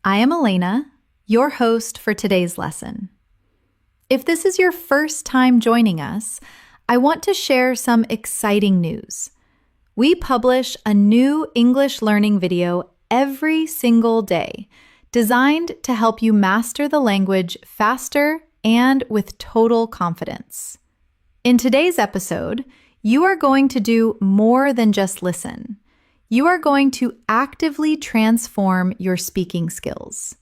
I am Elena, your host for today's lesson. If this is your first time joining us, I want to share some exciting news. We publish a new English learning video every single day, designed to help you master the language faster and with total confidence. In today's episode, you are going to do more than just listen. You are going to actively transform your speaking skills.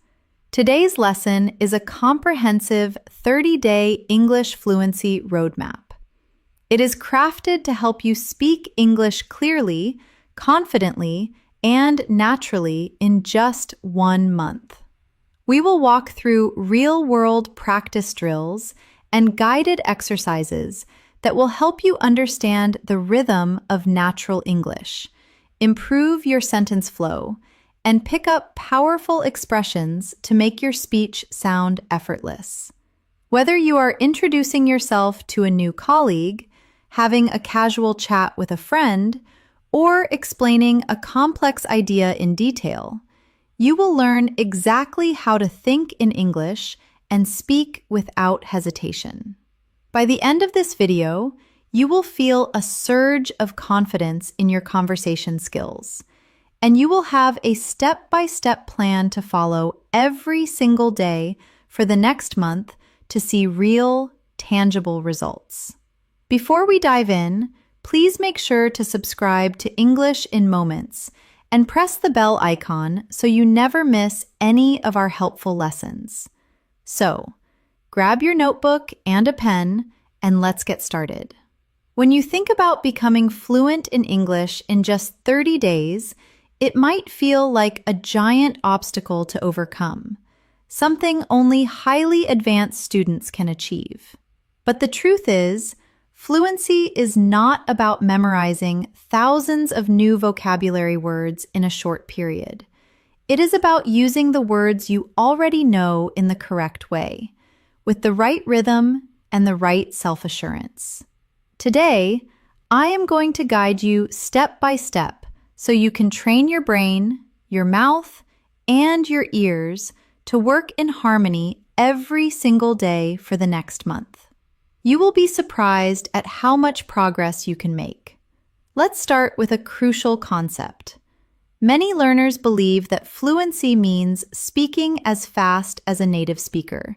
Today's lesson is a comprehensive 30-day English fluency roadmap. It is crafted to help you speak English clearly, confidently, and naturally in just 1 month. We will walk through real-world practice drills and guided exercises that will help you understand the rhythm of natural English, improve your sentence flow, and pick up powerful expressions to make your speech sound effortless. Whether you are introducing yourself to a new colleague, having a casual chat with a friend, or explaining a complex idea in detail, you will learn exactly how to think in English and speak without hesitation. By the end of this video, you will feel a surge of confidence in your conversation skills, and you will have a step-by-step plan to follow every single day for the next month to see real, tangible results. Before we dive in, please make sure to subscribe to English in Moments and press the bell icon so you never miss any of our helpful lessons. So, grab your notebook and a pen, and let's get started. When you think about becoming fluent in English in just 30 days, it might feel like a giant obstacle to overcome, something only highly advanced students can achieve. But the truth is, fluency is not about memorizing thousands of new vocabulary words in a short period. It is about using the words you already know in the correct way, with the right rhythm and the right self-assurance. Today, I am going to guide you step by step so you can train your brain, your mouth, and your ears to work in harmony every single day for the next month. You will be surprised at how much progress you can make. Let's start with a crucial concept. Many learners believe that fluency means speaking as fast as a native speaker,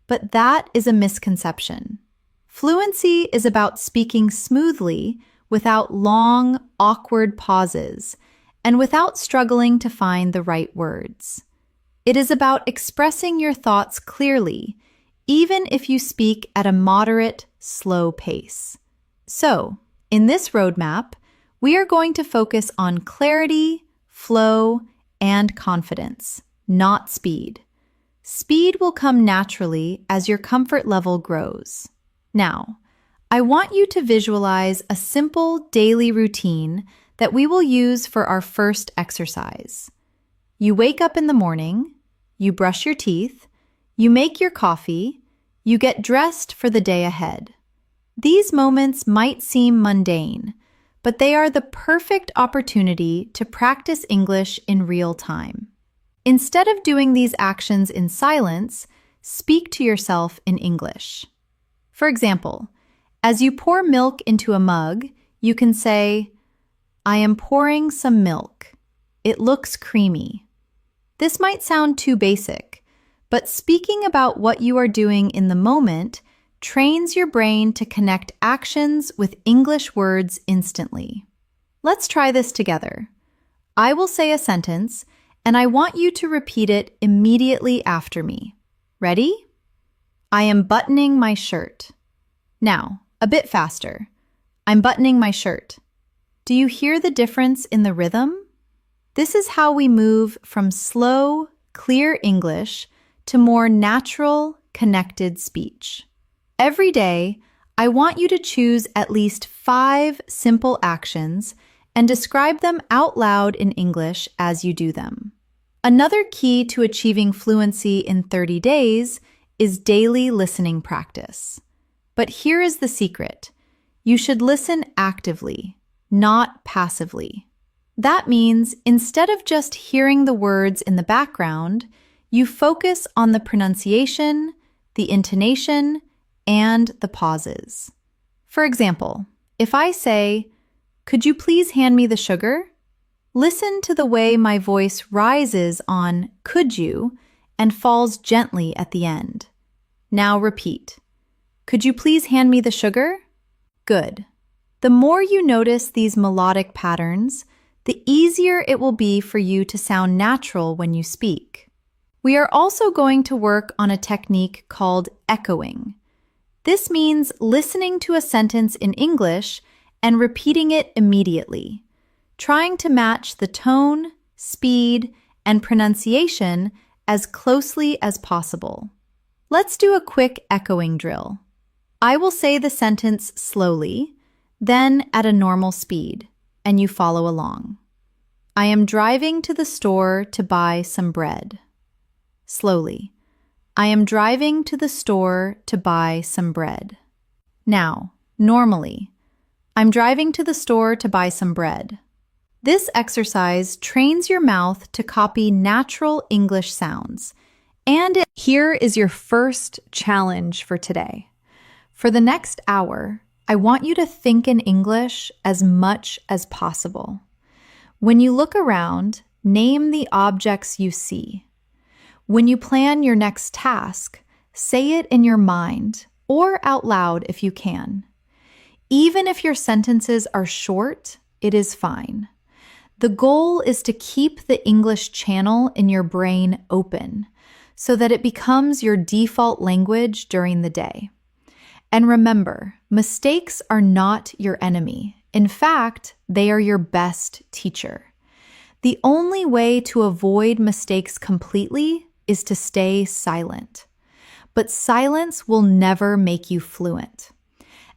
but that is a misconception. Fluency is about speaking smoothly without long, awkward pauses and without struggling to find the right words. It is about expressing your thoughts clearly, even if you speak at a moderate, slow pace. So, in this roadmap, we are going to focus on clarity, flow, and confidence, not speed. Speed will come naturally as your comfort level grows. Now, I want you to visualize a simple daily routine that we will use for our first exercise. You wake up in the morning, you brush your teeth, you make your coffee, you get dressed for the day ahead. These moments might seem mundane, but they are the perfect opportunity to practice English in real time. Instead of doing these actions in silence, speak to yourself in English. For example, as you pour milk into a mug, you can say, "I am pouring some milk. It looks creamy." This might sound too basic, but speaking about what you are doing in the moment trains your brain to connect actions with English words instantly. Let's try this together. I will say a sentence, and I want you to repeat it immediately after me. Ready? I am buttoning my shirt. Now, a bit faster. I'm buttoning my shirt. Do you hear the difference in the rhythm? This is how we move from slow, clear English to more natural, connected speech. Every day, I want you to choose at least 5 simple actions and describe them out loud in English as you do them. Another key to achieving fluency in 30 days is daily listening practice. But here is the secret. You should listen actively, not passively. That means instead of just hearing the words in the background, you focus on the pronunciation, the intonation, and the pauses. For example, if I say, "Could you please hand me the sugar?" Listen to the way my voice rises on "could you" and falls gently at the end. Now repeat. "Could you please hand me the sugar?" Good. The more you notice these melodic patterns, the easier it will be for you to sound natural when you speak. We are also going to work on a technique called echoing. This means listening to a sentence in English and repeating it immediately, trying to match the tone, speed, and pronunciation as closely as possible. Let's do a quick echoing drill. I will say the sentence slowly, then at a normal speed, and you follow along. I am driving to the store to buy some bread. Slowly. I am driving to the store to buy some bread. Now, normally. I'm driving to the store to buy some bread. This exercise trains your mouth to copy natural English sounds. And here is your first challenge for today. For the next hour, I want you to think in English as much as possible. When you look around, name the objects you see. When you plan your next task, say it in your mind or out loud if you can. Even if your sentences are short, it is fine. The goal is to keep the English channel in your brain open so that it becomes your default language during the day. And remember, mistakes are not your enemy. In fact, they are your best teacher. The only way to avoid mistakes completely is to stay silent. But silence will never make you fluent.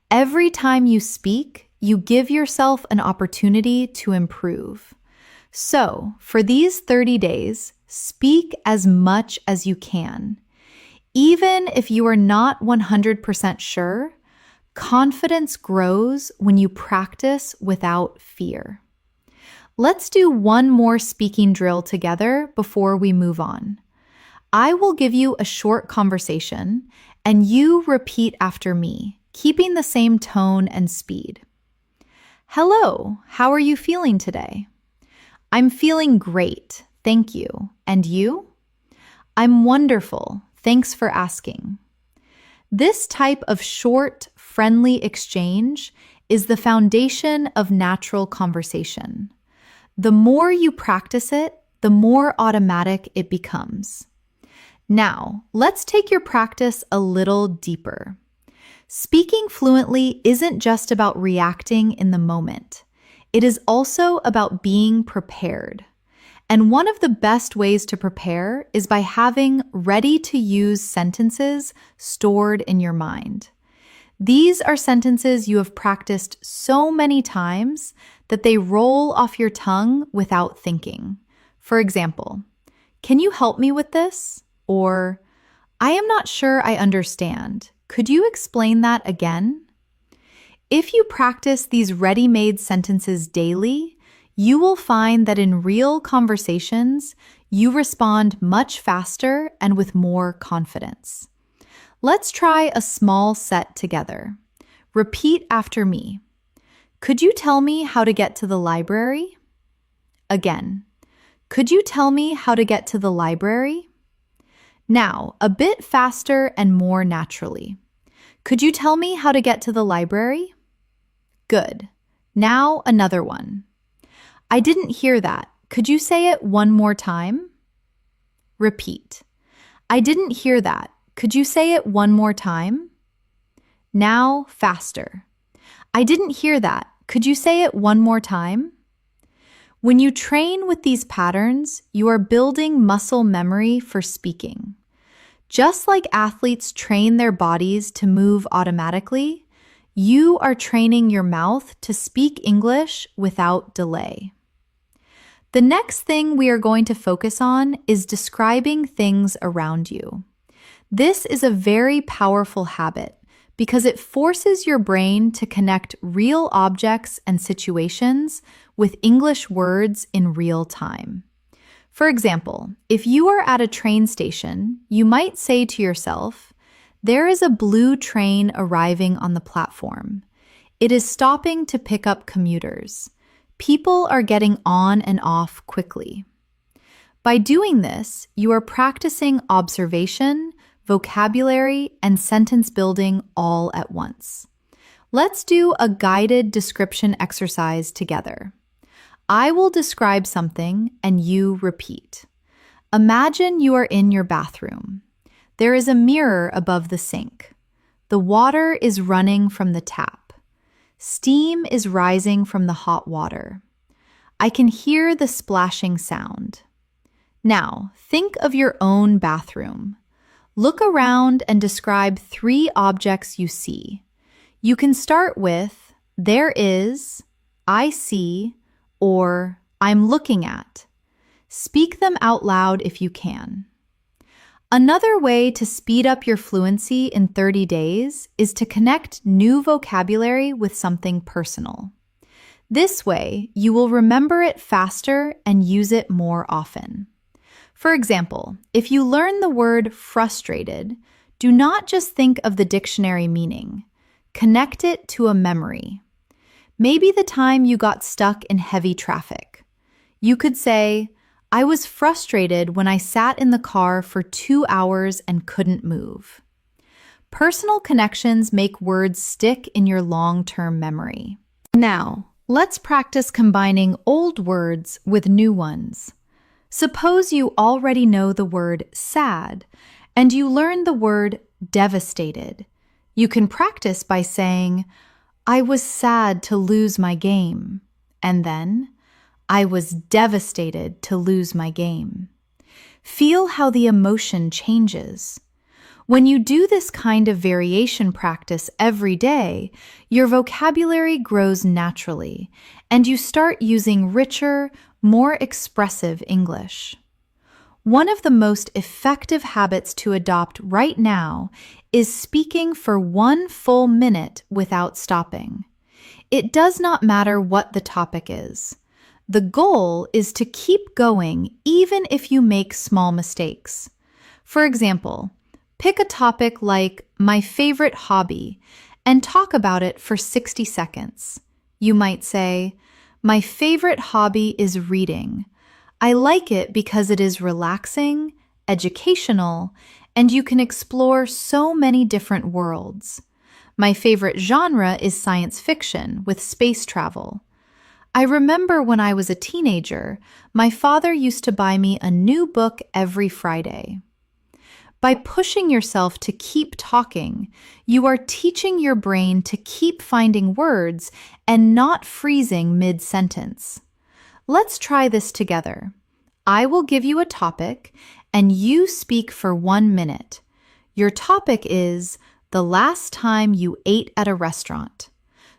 Every time you speak, you give yourself an opportunity to improve. So, for these 30 days, speak as much as you can. Even if you are not 100% sure, confidence grows when you practice without fear. Let's do one more speaking drill together before we move on. I will give you a short conversation, and you repeat after me, keeping the same tone and speed. Hello, how are you feeling today? I'm feeling great, thank you. And you? I'm wonderful, thanks for asking. This type of short, friendly exchange is the foundation of natural conversation. The more you practice it, the more automatic it becomes. Now, let's take your practice a little deeper. Speaking fluently isn't just about reacting in the moment. It is also about being prepared. And one of the best ways to prepare is by having ready-to-use sentences stored in your mind. These are sentences you have practiced so many times that they roll off your tongue without thinking. For example, "Can you help me with this?" Or, "I am not sure I understand. Could you explain that again?" If you practice these ready-made sentences daily, you will find that in real conversations, you respond much faster and with more confidence. Let's try a small set together. Repeat after me. Could you tell me how to get to the library? Again. Could you tell me how to get to the library? Now, a bit faster and more naturally. Could you tell me how to get to the library? Good. Now another one. I didn't hear that. Could you say it one more time? Repeat. I didn't hear that. Could you say it one more time? Now faster. I didn't hear that. Could you say it one more time? When you train with these patterns, you are building muscle memory for speaking. Just like athletes train their bodies to move automatically, you are training your mouth to speak English without delay. The next thing we are going to focus on is describing things around you. This is a very powerful habit because it forces your brain to connect real objects and situations with English words in real time. For example, if you are at a train station, you might say to yourself, "There is a blue train arriving on the platform. It is stopping to pick up commuters. People are getting on and off quickly." By doing this, you are practicing observation, vocabulary, and sentence building all at once. Let's do a guided description exercise together. I will describe something and you repeat. Imagine you are in your bathroom. There is a mirror above the sink. The water is running from the tap. Steam is rising from the hot water. I can hear the splashing sound. Now, think of your own bathroom. Look around and describe 3 objects you see. You can start with, "There is," "I see," or "I'm looking at." Speak them out loud if you can. Another way to speed up your fluency in 30 days is to connect new vocabulary with something personal. This way, you will remember it faster and use it more often. For example, if you learn the word frustrated, do not just think of the dictionary meaning. Connect it to a memory. Maybe the time you got stuck in heavy traffic. You could say, "I was frustrated when I sat in the car for 2 hours and couldn't move." Personal connections make words stick in your long-term memory. Now, let's practice combining old words with new ones. Suppose you already know the word sad, and you learn the word devastated. You can practice by saying, "I was sad to lose my game," and then, "I was devastated to lose my game." Feel how the emotion changes. When you do this kind of variation practice every day, your vocabulary grows naturally, and you start using richer, more expressive English. One of the most effective habits to adopt right now is speaking for 1 full minute without stopping. It does not matter what the topic is. The goal is to keep going even if you make small mistakes. For example, pick a topic like "my favorite hobby" and talk about it for 60 seconds. You might say, "My favorite hobby is reading. I like it because it is relaxing, educational, and you can explore so many different worlds. My favorite genre is science fiction with space travel. I remember when I was a teenager, my father used to buy me a new book every Friday." By pushing yourself to keep talking, you are teaching your brain to keep finding words and not freezing mid-sentence. Let's try this together. I will give you a topic, and you speak for 1 minute. Your topic is the last time you ate at a restaurant.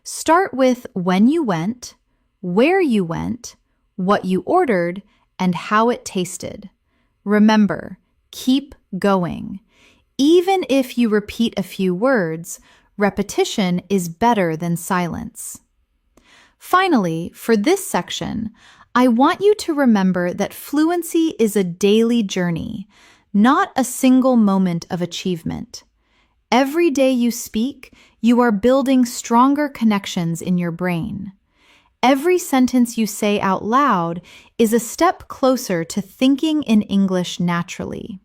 Start with when you went, where you went, what you ordered, and how it tasted. Remember, keep going. Even if you repeat a few words, repetition is better than silence. Finally, for this section, I want you to remember that fluency is a daily journey, not a single moment of achievement. Every day you speak, you are building stronger connections in your brain. Every sentence you say out loud is a step closer to thinking in English naturally.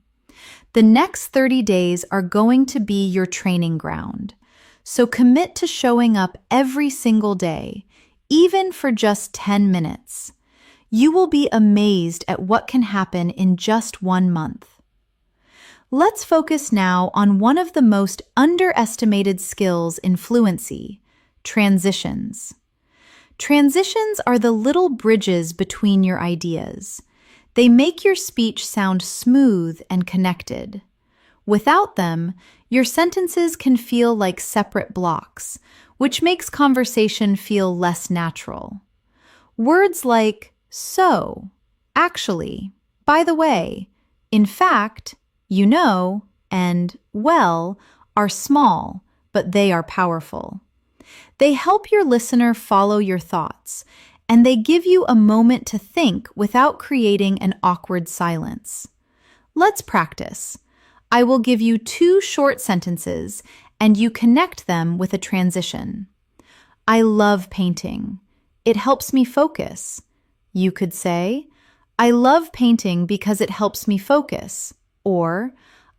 The next 30 days are going to be your training ground, so commit to showing up every single day, even for just 10 minutes. You will be amazed at what can happen in just 1 month. Let's focus now on one of the most underestimated skills in fluency, transitions. Transitions are the little bridges between your ideas. They make your speech sound smooth and connected. Without them, your sentences can feel like separate blocks, which makes conversation feel less natural. Words like "so," "actually," "by the way," "in fact," "you know," and "well" are small, but they are powerful. They help your listener follow your thoughts, and they give you a moment to think without creating an awkward silence. Let's practice. I will give you 2 short sentences, and you connect them with a transition. I love painting. It helps me focus. You could say, I love painting because it helps me focus, or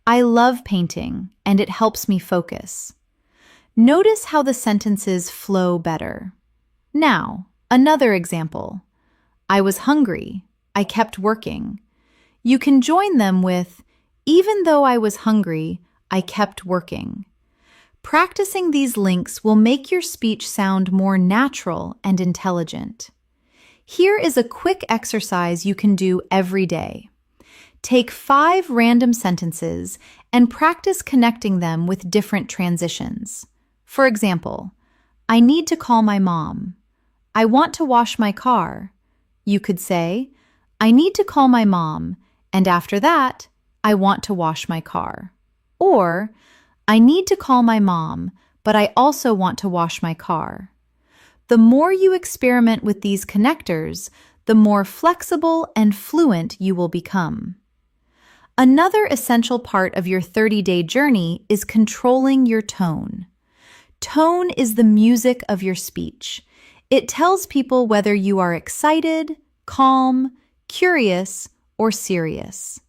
I love painting and it helps me focus. Notice how the sentences flow better. Now, another example. I was hungry. I kept working. You can join them with, even though I was hungry, I kept working. Practicing these links will make your speech sound more natural and intelligent. Here is a quick exercise you can do every day. Take 5 random sentences and practice connecting them with different transitions. For example, I need to call my mom. I want to wash my car. You could say, I need to call my mom, and after that, I want to wash my car. Or, I need to call my mom, but I also want to wash my car. The more you experiment with these connectors, the more flexible and fluent you will become. Another essential part of your 30-day journey is controlling your tone. Tone is the music of your speech. It tells people whether you are excited, calm, curious, or serious.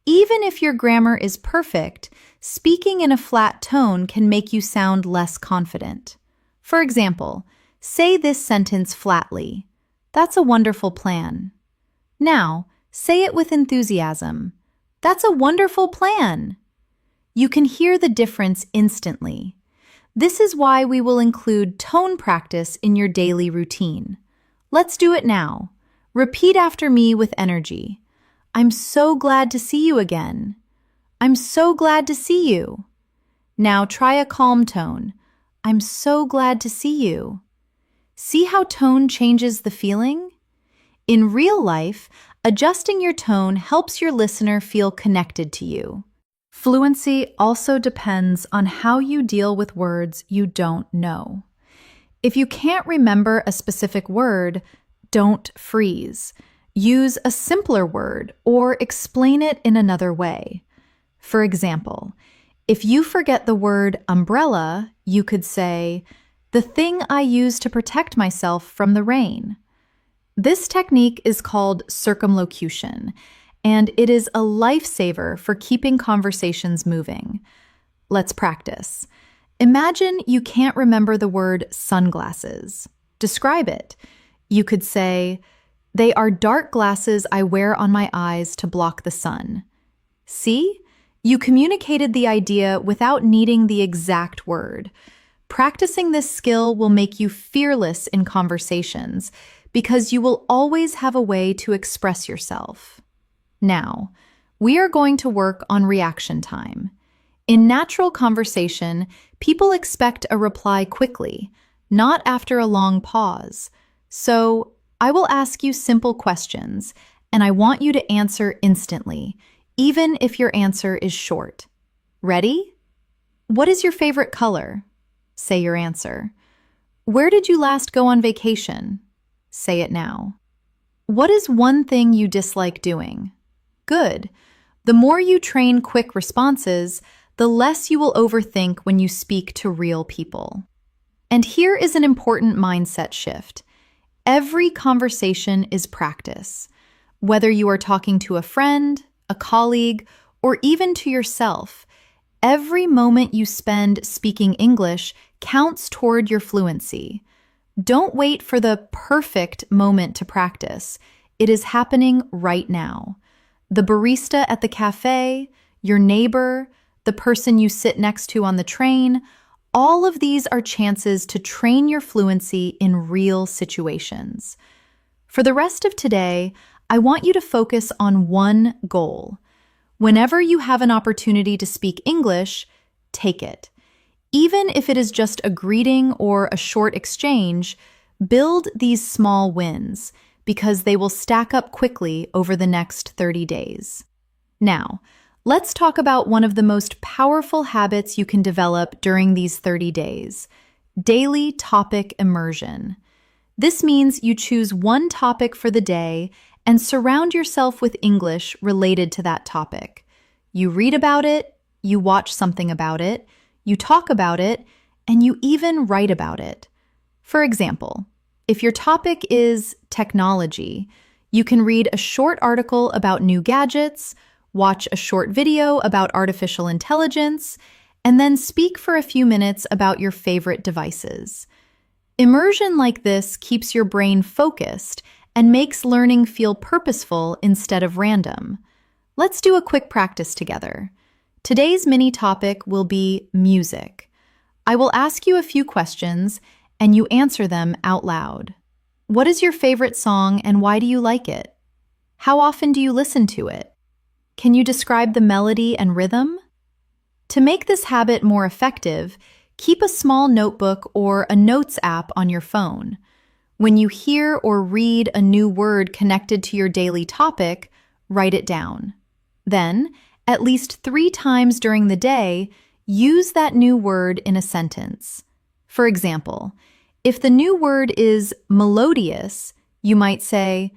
Even if your grammar is perfect, speaking in a flat tone can make you sound less confident. For example, say this sentence flatly. That's a wonderful plan. Now, say it with enthusiasm. That's a wonderful plan. You can hear the difference instantly. This is why we will include tone practice in your daily routine. Let's do it now. Repeat after me with energy. I'm so glad to see you again. I'm so glad to see you. Now try a calm tone. I'm so glad to see you. See how tone changes the feeling? In real life, adjusting your tone helps your listener feel connected to you. Fluency also depends on how you deal with words you don't know. If you can't remember a specific word, don't freeze. Use a simpler word or explain it in another way. For example, if you forget the word umbrella, you could say, the thing I use to protect myself from the rain. This technique is called circumlocution, and it is a lifesaver for keeping conversations moving. Let's practice. Imagine you can't remember the word sunglasses. Describe it. You could say, they are dark glasses I wear on my eyes to block the sun. See? You communicated the idea without needing the exact word. Practicing this skill will make you fearless in conversations because you will always have a way to express yourself. Now, we are going to work on reaction time. In natural conversation, people expect a reply quickly, not after a long pause. So, I will ask you simple questions, and I want you to answer instantly, even if your answer is short. Ready? What is your favorite color? Say your answer. Where did you last go on vacation? Say it now. What is one thing you dislike doing? Good. The more you train quick responses, the less you will overthink when you speak to real people. And here is an important mindset shift. Every conversation is practice. Whether you are talking to a friend, a colleague, or even to yourself, every moment you spend speaking English counts toward your fluency. Don't wait for the perfect moment to practice. It is happening right now. The barista at the cafe, your neighbor, the person you sit next to on the train, all of these are chances to train your fluency in real situations. For the rest of today, I want you to focus on one goal. Whenever you have an opportunity to speak English, take it. Even if it is just a greeting or a short exchange, build these small wins because they will stack up quickly over the next 30 days. Now, Let's talk about one of the most powerful habits you can develop during these 30 days: daily topic immersion. This means you choose one topic for the day and surround yourself with English related to that topic. You read about it, you watch something about it, you talk about it, and you even write about it. For example, if your topic is technology, you can read a short article about new gadgets, watch a short video about artificial intelligence, and then speak for a few minutes about your favorite devices. Immersion like this keeps your brain focused and makes learning feel purposeful instead of random. Let's do a quick practice together. Today's mini topic will be music. I will ask you a few questions and you answer them out loud. What is your favorite song and why do you like it? How often do you listen to it? Can you describe the melody and rhythm? To make this habit more effective, keep a small notebook or a notes app on your phone. When you hear or read a new word connected to your daily topic, write it down. Then, at least 3 times during the day, use that new word in a sentence. For example, if the new word is melodious, you might say,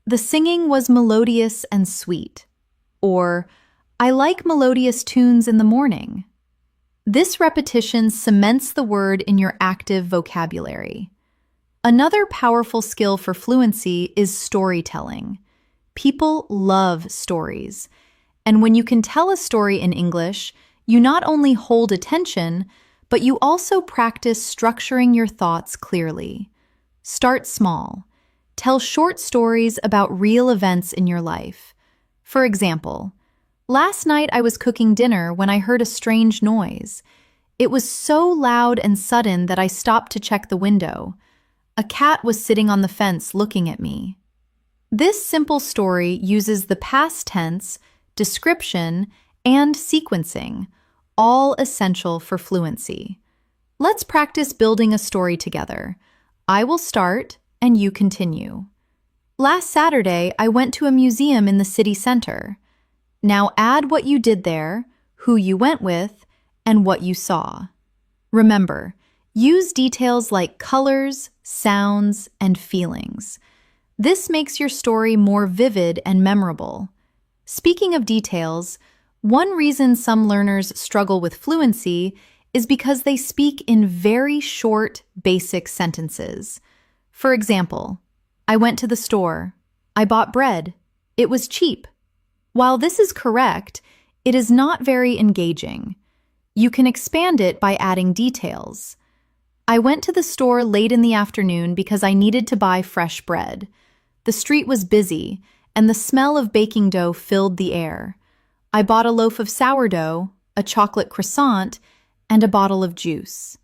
"The singing was melodious and sweet." Or, "I like melodious tunes in the morning." This repetition cements the word in your active vocabulary. Another powerful skill for fluency is storytelling. People love stories. And when you can tell a story in English, you not only hold attention, but you also practice structuring your thoughts clearly. Start small. Tell short stories about real events in your life. For example, last night I was cooking dinner when I heard a strange noise. It was so loud and sudden that I stopped to check the window. A cat was sitting on the fence looking at me. This simple story uses the past tense, description, and sequencing, all essential for fluency. Let's practice building a story together. I will start and you continue. Last Saturday, I went to a museum in the city center. Now add what you did there, who you went with, and what you saw. Remember, use details like colors, sounds, and feelings. This makes your story more vivid and memorable. Speaking of details, one reason some learners struggle with fluency is because they speak in very short, basic sentences. For example, "I went to the store. I bought bread. It was cheap." While this is correct, it is not very engaging. You can expand it by adding details. "I went to the store late in the afternoon because I needed to buy fresh bread. The street was busy, and the smell of baking dough filled the air. I bought a loaf of sourdough, a chocolate croissant, and a bottle of juice."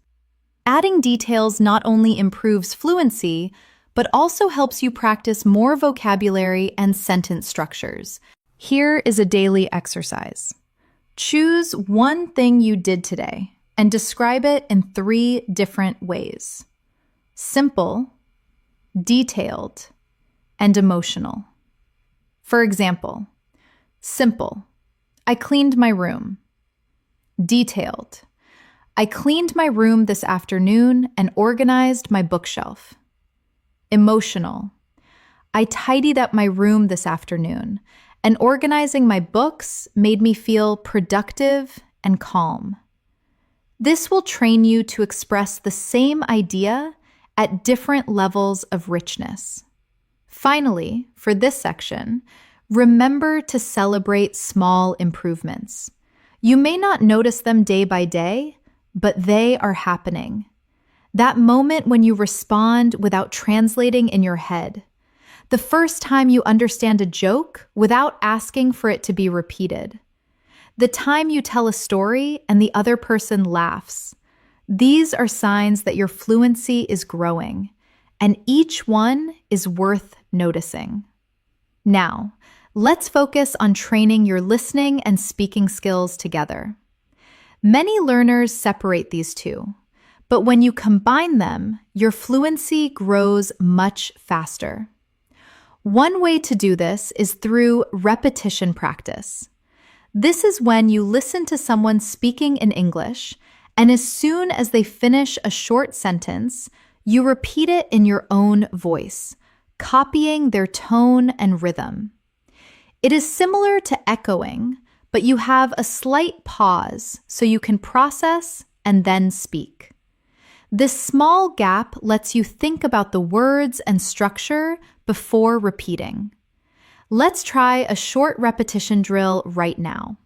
Adding details not only improves fluency, but also helps you practice more vocabulary and sentence structures. Here is a daily exercise. Choose one thing you did today and describe it in 3 different ways: simple, detailed, and emotional. For example, simple, "I cleaned my room." Detailed, "I cleaned my room this afternoon and organized my bookshelf." Emotional, "I tidied up my room this afternoon, and organizing my books made me feel productive and calm." This will train you to express the same idea at different levels of richness. Finally, for this section, remember to celebrate small improvements. You may not notice them day by day, but they are happening. That moment when you respond without translating in your head. The first time you understand a joke without asking for it to be repeated. The time you tell a story and the other person laughs. These are signs that your fluency is growing, and each one is worth noticing. Now, let's focus on training your listening and speaking skills together. Many learners separate these two, but when you combine them, your fluency grows much faster. One way to do this is through repetition practice. This is when you listen to someone speaking in English, and as soon as they finish a short sentence, you repeat it in your own voice, copying their tone and rhythm. It is similar to echoing, but you have a slight pause so you can process and then speak. This small gap lets you think about the words and structure before repeating. Let's try a short repetition drill right now.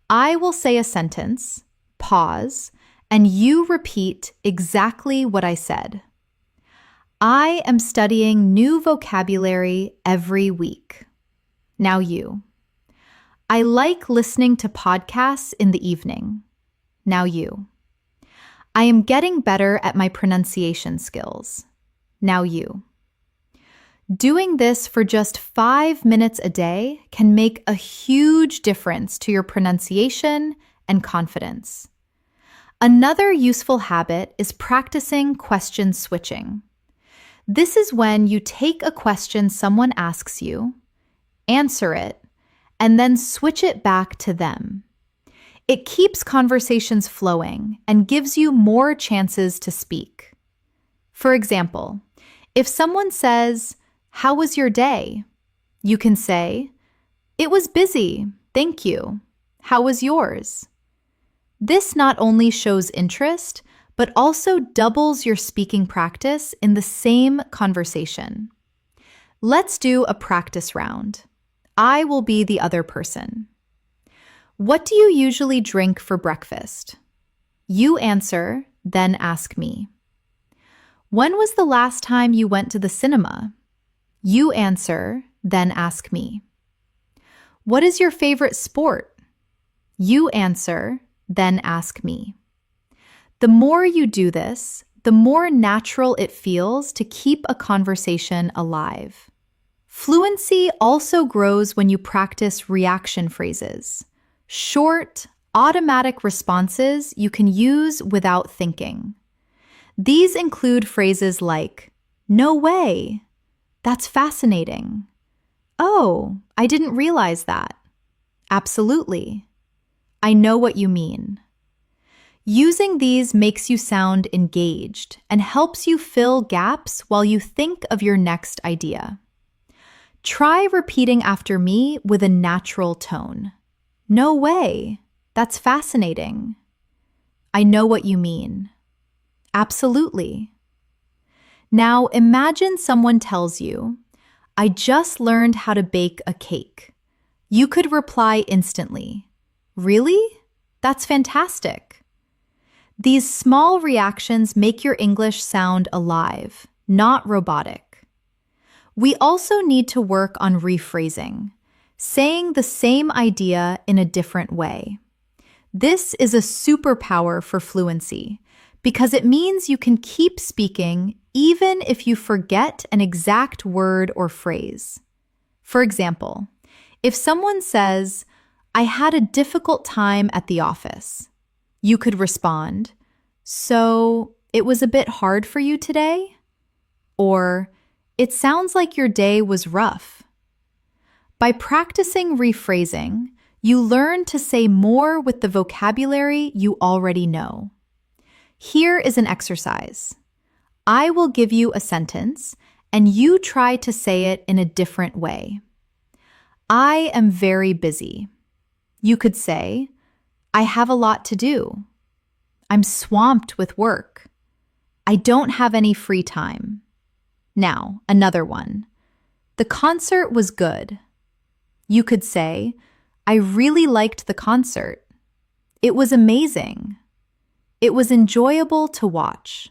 I will say a sentence, pause, and you repeat exactly what I said. I am studying new vocabulary every week. Now you. I like listening to podcasts in the evening. Now you. I am getting better at my pronunciation skills. Now you. Doing this for just 5 minutes a day can make a huge difference to your pronunciation and confidence. Another useful habit is practicing question switching. This is when you take a question someone asks you, answer it, and then switch it back to them. It keeps conversations flowing and gives you more chances to speak. For example, if someone says, "How was your day?" you can say, "It was busy, thank you. How was yours?" This not only shows interest, but also doubles your speaking practice in the same conversation. Let's do a practice round. I will be the other person. What do you usually drink for breakfast? You answer, then ask me. When was the last time you went to the cinema? You answer, then ask me. What is your favorite sport? You answer, then ask me. The more you do this, the more natural it feels to keep a conversation alive. Fluency also grows when you practice reaction phrases, short, automatic responses you can use without thinking. These include phrases like, "No way," "That's fascinating," "Oh, I didn't realize that," "Absolutely," "I know what you mean." Using these makes you sound engaged and helps you fill gaps while you think of your next idea. Try repeating after me with a natural tone. "No way, that's fascinating." "I know what you mean." "Absolutely." Now imagine someone tells you, "I just learned how to bake a cake." You could reply instantly, "Really? That's fantastic." These small reactions make your English sound alive, not robotic. We also need to work on rephrasing, saying the same idea in a different way. This is a superpower for fluency because it means you can keep speaking even if you forget an exact word or phrase. For example, if someone says, "I had a difficult time at the office," you could respond, "So, it was a bit hard for you today?" Or, "It sounds like your day was rough." By practicing rephrasing, you learn to say more with the vocabulary you already know. Here is an exercise. I will give you a sentence, and you try to say it in a different way. I am very busy. You could say, "I have a lot to do." "I'm swamped with work." "I don't have any free time." Now, another one. "The concert was good." You could say, "I really liked the concert." "It was amazing." "It was enjoyable to watch."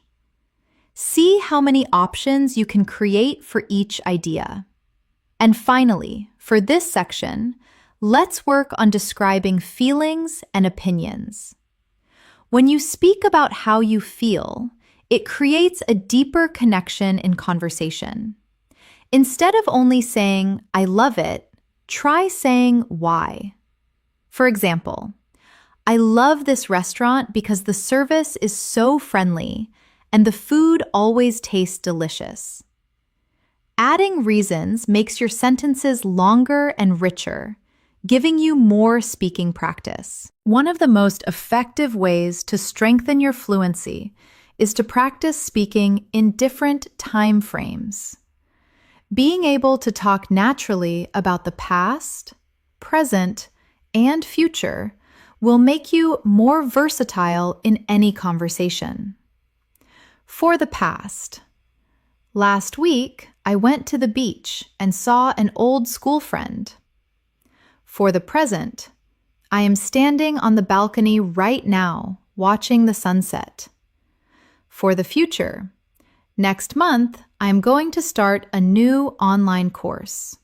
See how many options you can create for each idea. And finally, for this section, let's work on describing feelings and opinions. When you speak about how you feel, it creates a deeper connection in conversation. Instead of only saying, "I love it," try saying why. For example, "I love this restaurant because the service is so friendly and the food always tastes delicious." Adding reasons makes your sentences longer and richer, giving you more speaking practice. One of the most effective ways to strengthen your fluency is to practice speaking in different time frames. Being able to talk naturally about the past, present, and future will make you more versatile in any conversation. For the past, last week I went to the beach and saw an old school friend. For the present, I am standing on the balcony right now, watching the sunset. For the future, next month, I am going to start a new online course.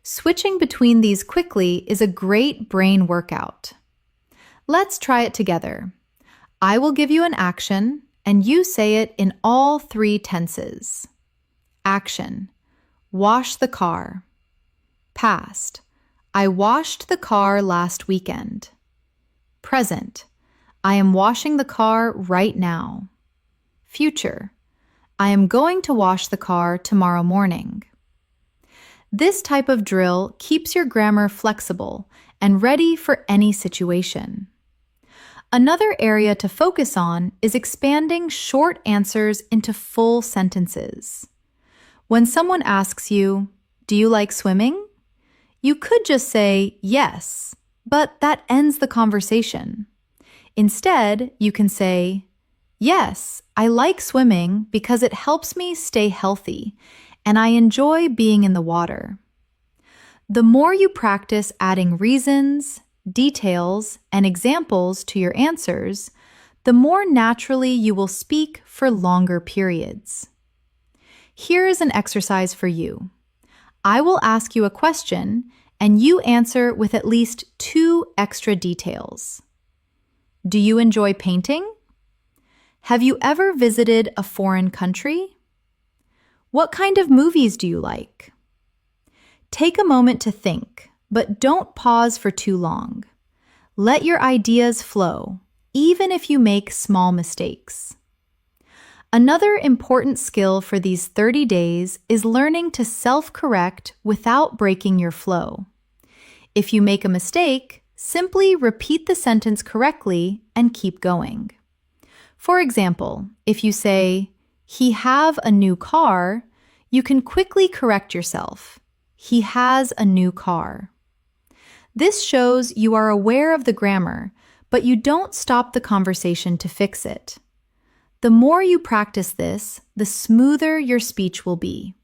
Switching between these quickly is a great brain workout. Let's try it together. I will give you an action, and you say it in all three tenses. Action: wash the car. Past: I washed the car last weekend. Present: I am washing the car right now. Future: I am going to wash the car tomorrow morning. This type of drill keeps your grammar flexible and ready for any situation. Another area to focus on is expanding short answers into full sentences. When someone asks you, "Do you like swimming?" you could just say yes, but that ends the conversation. Instead, you can say, "Yes, I like swimming because it helps me stay healthy, and I enjoy being in the water." The more you practice adding reasons, details, and examples to your answers, the more naturally you will speak for longer periods. Here is an exercise for you. I will ask you a question, and you answer with at least 2 extra details. Do you enjoy painting? Have you ever visited a foreign country? What kind of movies do you like? Take a moment to think, but don't pause for too long. Let your ideas flow, even if you make small mistakes. Another important skill for these 30 days is learning to self-correct without breaking your flow. If you make a mistake, simply repeat the sentence correctly and keep going. For example, if you say, "He have a new car," you can quickly correct yourself. "He has a new car." This shows you are aware of the grammar, but you don't stop the conversation to fix it. The more you practice this, the smoother your speech will be.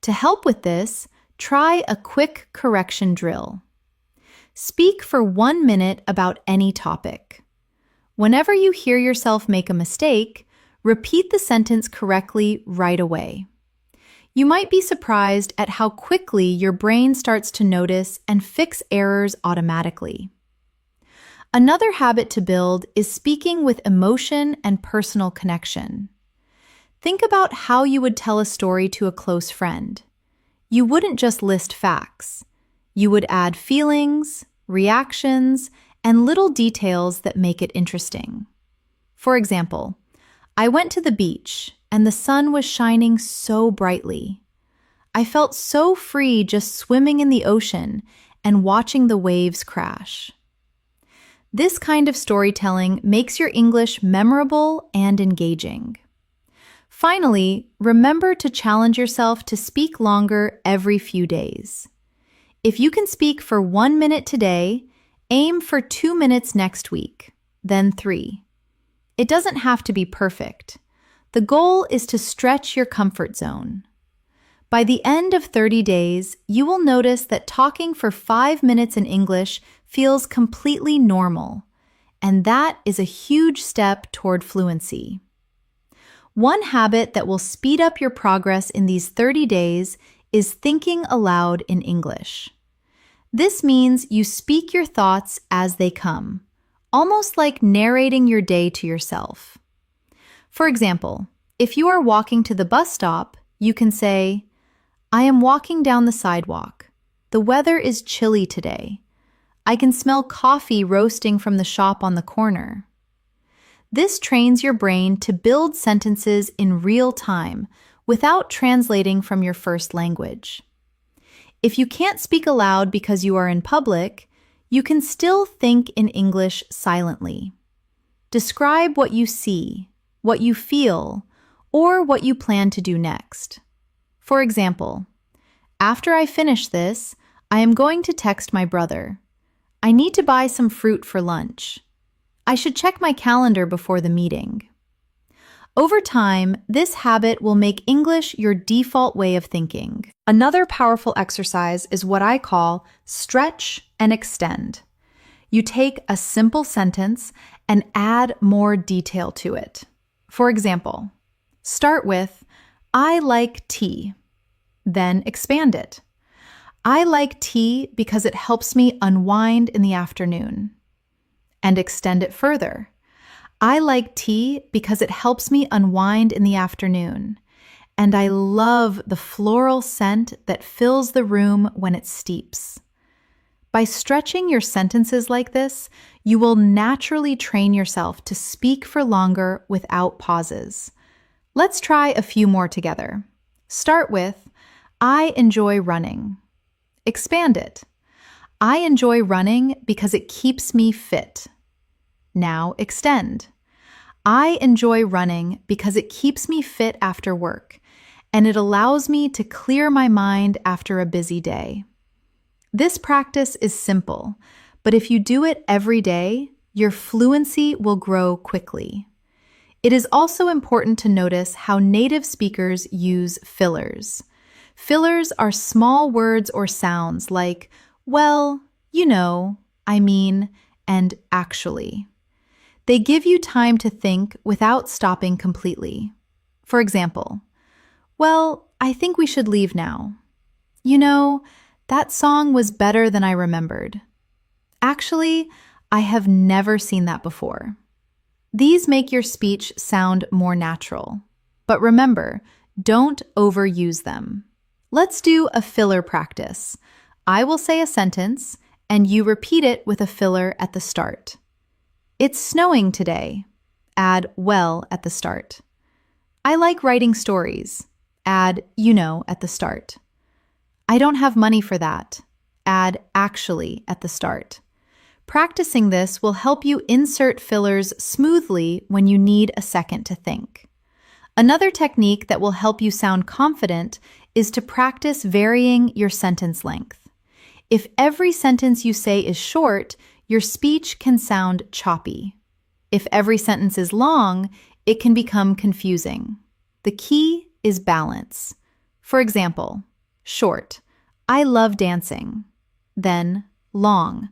To help with this, try a quick correction drill. Speak for 1 minute about any topic. Whenever you hear yourself make a mistake, repeat the sentence correctly right away. You might be surprised at how quickly your brain starts to notice and fix errors automatically. Another habit to build is speaking with emotion and personal connection. Think about how you would tell a story to a close friend. You wouldn't just list facts. You would add feelings, reactions, and little details that make it interesting. For example, I went to the beach and the sun was shining so brightly. I felt so free just swimming in the ocean and watching the waves crash. This kind of storytelling makes your English memorable and engaging. Finally, remember to challenge yourself to speak longer every few days. If you can speak for 1 minute today, aim for 2 minutes next week, then 3. It doesn't have to be perfect. The goal is to stretch your comfort zone. By the end of 30 days, you will notice that talking for 5 minutes in English feels completely normal, and that is a huge step toward fluency. One habit that will speed up your progress in these 30 days is thinking aloud in English. This means you speak your thoughts as they come, almost like narrating your day to yourself. For example, if you are walking to the bus stop, you can say, "I am walking down the sidewalk. The weather is chilly today. I can smell coffee roasting from the shop on the corner." This trains your brain to build sentences in real time without translating from your first language. If you can't speak aloud because you are in public, you can still think in English silently. Describe what you see, what you feel, or what you plan to do next. For example, after I finish this, I am going to text my brother. I need to buy some fruit for lunch. I should check my calendar before the meeting. Over time, this habit will make English your default way of thinking. Another powerful exercise is what I call stretch and extend. You take a simple sentence and add more detail to it. For example, start with, I like tea. Then expand it. I like tea because it helps me unwind in the afternoon. And extend it further. I like tea because it helps me unwind in the afternoon, and I love the floral scent that fills the room when it steeps. By stretching your sentences like this, you will naturally train yourself to speak for longer without pauses. Let's try a few more together. Start with, I enjoy running. Expand it. I enjoy running because it keeps me fit. Now extend. I enjoy running because it keeps me fit after work, and it allows me to clear my mind after a busy day. This practice is simple, but if you do it every day, your fluency will grow quickly. It is also important to notice how native speakers use fillers. Fillers are small words or sounds like, well, you know, I mean, and actually. They give you time to think without stopping completely. For example, well, I think we should leave now. You know, that song was better than I remembered. Actually, I have never seen that before. These make your speech sound more natural. But remember, don't overuse them. Let's do a filler practice. I will say a sentence, and you repeat it with a filler at the start. It's snowing today. Add well at the start. I like writing stories. Add you know at the start. I don't have money for that. Add actually at the start. Practicing this will help you insert fillers smoothly when you need a second to think. Another technique that will help you sound confident is to practice varying your sentence length. If every sentence you say is short, your speech can sound choppy. If every sentence is long, it can become confusing. The key is balance. For example, short, I love dancing. Then, long,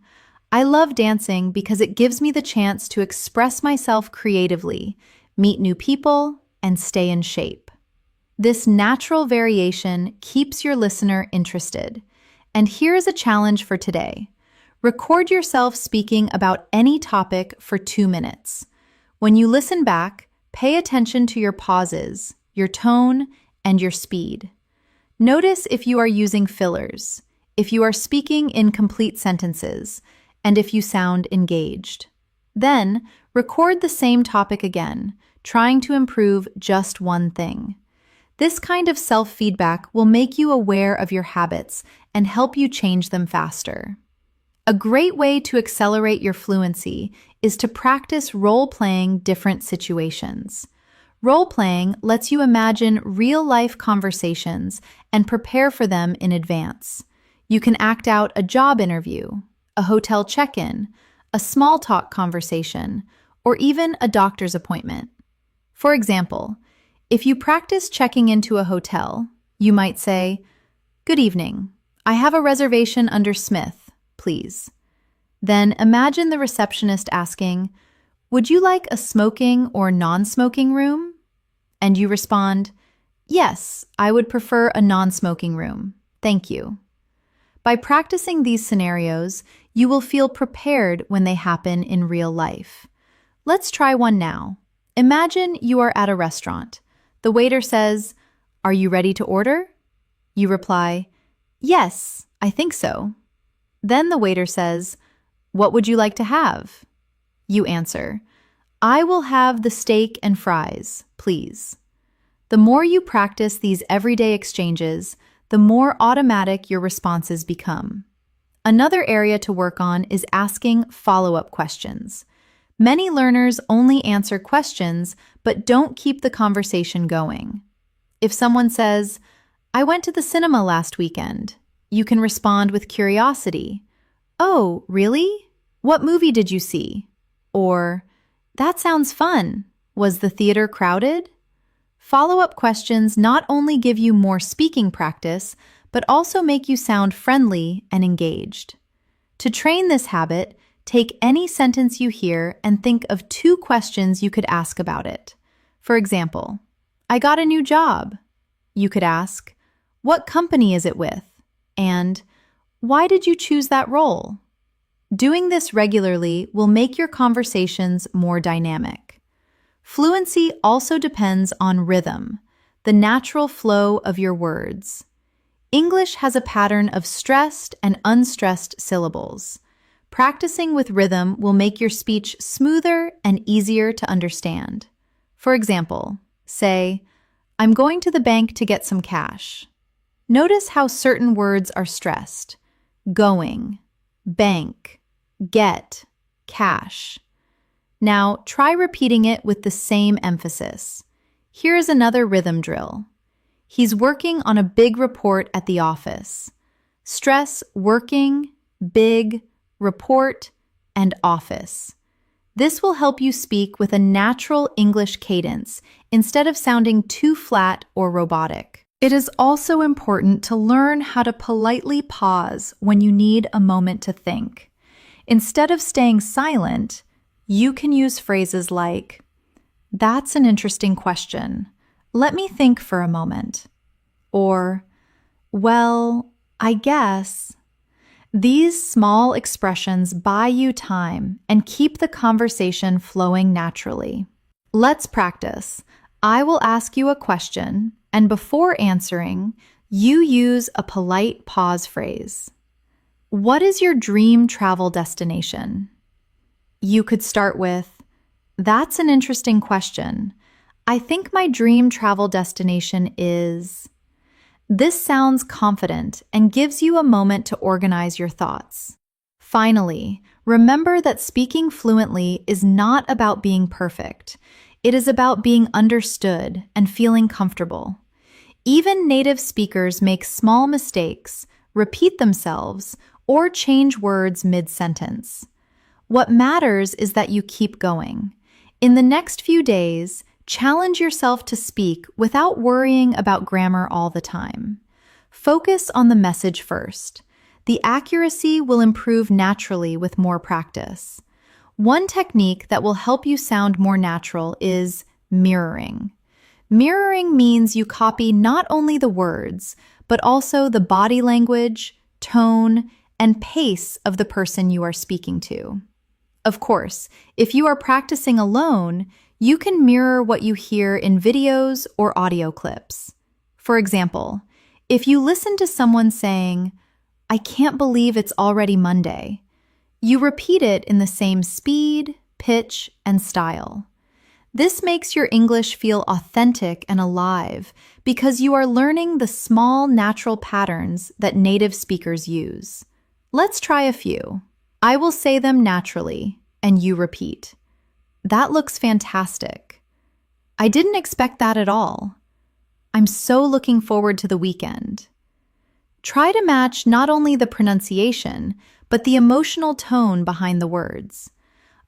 I love dancing because it gives me the chance to express myself creatively, meet new people, and stay in shape. This natural variation keeps your listener interested. And here is a challenge for today. Record yourself speaking about any topic for 2 minutes. When you listen back, pay attention to your pauses, your tone, and your speed. Notice if you are using fillers, if you are speaking in complete sentences, and if you sound engaged. Then, record the same topic again, trying to improve just one thing. This kind of self-feedback will make you aware of your habits and help you change them faster. A great way to accelerate your fluency is to practice role-playing different situations. Role-playing lets you imagine real-life conversations and prepare for them in advance. You can act out a job interview, a hotel check-in, a small talk conversation, or even a doctor's appointment. For example, if you practice checking into a hotel, you might say, "Good evening. I have a reservation under Smith. Please." Then imagine the receptionist asking, "Would you like a smoking or non-smoking room?" And you respond, "Yes, I would prefer a non-smoking room. Thank you." By practicing these scenarios, you will feel prepared when they happen in real life. Let's try one now. Imagine you are at a restaurant. The waiter says, "Are you ready to order?" You reply, "Yes, I think so." Then the waiter says, "What would you like to have?" You answer, "I will have the steak and fries, please." The more you practice these everyday exchanges, the more automatic your responses become. Another area to work on is asking follow-up questions. Many learners only answer questions but don't keep the conversation going. If someone says, "I went to the cinema last weekend," you can respond with curiosity. "Oh, really? What movie did you see?" Or, "That sounds fun. Was the theater crowded?" Follow-up questions not only give you more speaking practice, but also make you sound friendly and engaged. To train this habit, take any sentence you hear and think of 2 questions you could ask about it. For example, "I got a new job." You could ask, "What company is it with?" And, "Why did you choose that role?" Doing this regularly will make your conversations more dynamic. Fluency also depends on rhythm, the natural flow of your words. English has a pattern of stressed and unstressed syllables. Practicing with rhythm will make your speech smoother and easier to understand. For example, say, "I'm going to the bank to get some cash." Notice how certain words are stressed: going, bank, get, cash. Now, try repeating it with the same emphasis. Here is another rhythm drill. "He's working on a big report at the office." Stress working, big, report, and office. This will help you speak with a natural English cadence instead of sounding too flat or robotic. It is also important to learn how to politely pause when you need a moment to think. Instead of staying silent, you can use phrases like, "That's an interesting question. Let me think for a moment." Or, "Well, I guess." These small expressions buy you time and keep the conversation flowing naturally. Let's practice. I will ask you a question, and before answering, you use a polite pause phrase. "What is your dream travel destination?" You could start with, "That's an interesting question. I think my dream travel destination is..." This sounds confident and gives you a moment to organize your thoughts. Finally, remember that speaking fluently is not about being perfect. It is about being understood and feeling comfortable. Even native speakers make small mistakes, repeat themselves, or change words mid-sentence. What matters is that you keep going. In the next few days, challenge yourself to speak without worrying about grammar all the time. Focus on the message first. The accuracy will improve naturally with more practice. One technique that will help you sound more natural is mirroring. Mirroring means you copy not only the words, but also the body language, tone, and pace of the person you are speaking to. Of course, if you are practicing alone, you can mirror what you hear in videos or audio clips. For example, if you listen to someone saying, "I can't believe it's already Monday," you repeat it in the same speed, pitch, and style. This makes your English feel authentic and alive because you are learning the small natural patterns that native speakers use. Let's try a few. I will say them naturally, and you repeat. "That looks fantastic." "I didn't expect that at all." "I'm so looking forward to the weekend." Try to match not only the pronunciation, but the emotional tone behind the words.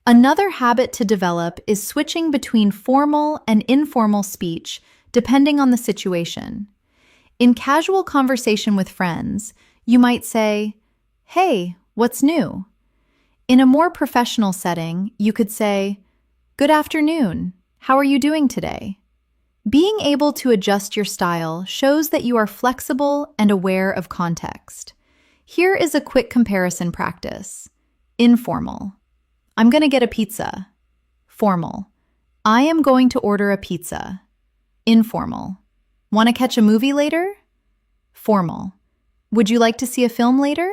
Another habit to develop is switching between formal and informal speech depending on the situation. In casual conversation with friends, you might say, "Hey, what's new?" In a more professional setting, you could say, "Good afternoon. How are you doing today?" Being able to adjust your style shows that you are flexible and aware of context. Here is a quick comparison practice. Informal. "I'm going to get a pizza." Formal. "I am going to order a pizza." Informal. "Want to catch a movie later?" Formal. "Would you like to see a film later?"